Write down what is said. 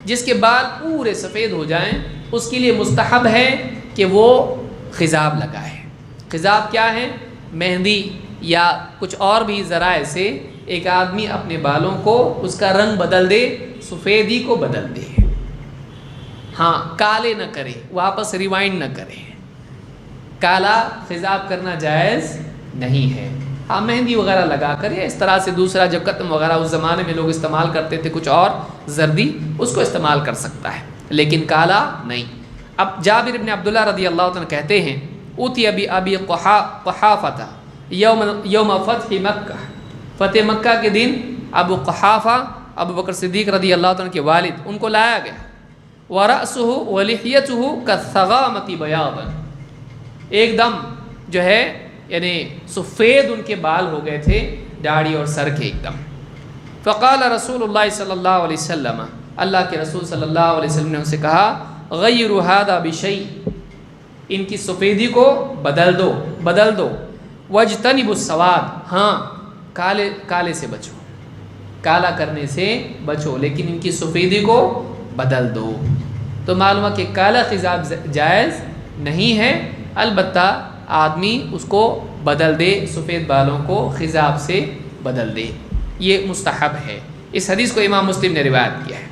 جس کے بال پورے سفید ہو جائیں اس کے لیے مستحب ہے کہ وہ خضاب لگائے۔ خضاب کیا ہے؟ مہندی یا کچھ اور بھی ذرائع سے ایک آدمی اپنے بالوں کو اس کا رنگ بدل دے، سفیدی کو بدل دے، ہاں کالے نہ کرے، واپس ریوائنڈ نہ کرے۔ کالا خضاب کرنا جائز نہیں ہے۔ ہاں مہندی وغیرہ لگا کر یا اس طرح سے دوسرا جو قطن وغیرہ اس زمانے میں لوگ استعمال کرتے تھے کچھ اور زردی، اس کو استعمال کر سکتا ہے، لیکن کالا نہیں۔ اب جابر بن عبداللہ رضی اللہ عنہ کہتے ہیں اوتی ابی قحافہ یوم فتح مکہ، فتح مکہ کے دن ابو قحافہ ابو بکر صدیق رضی اللہ عنہ کے والد ان کو لایا گیا، ورأسہ ولحیتہ کالثغامۃ بیاضا، ایک دم جو ہے یعنی سفید ان کے بال ہو گئے تھے، داڑھی اور سر کے ایک دم۔ فقال رسول اللہ صلی اللہ علیہ وسلم، اللہ کے رسول صلی اللہ علیہ وسلم نے ان سے کہا غیروا ھذا بشیء، ان کی سفیدی کو بدل دو، واجتنبوا السواد، ہاں کالے سے بچو، کالا کرنے سے بچو، لیکن ان کی سفیدی کو بدل دو۔ تو معلوم ہے کہ کالا خضاب جائز نہیں ہے، البتہ آدمی اس کو بدل دے، سفید بالوں کو خضاب سے بدل دے، یہ مستحب ہے۔ اس حدیث کو امام مسلم نے روایت کیا ہے۔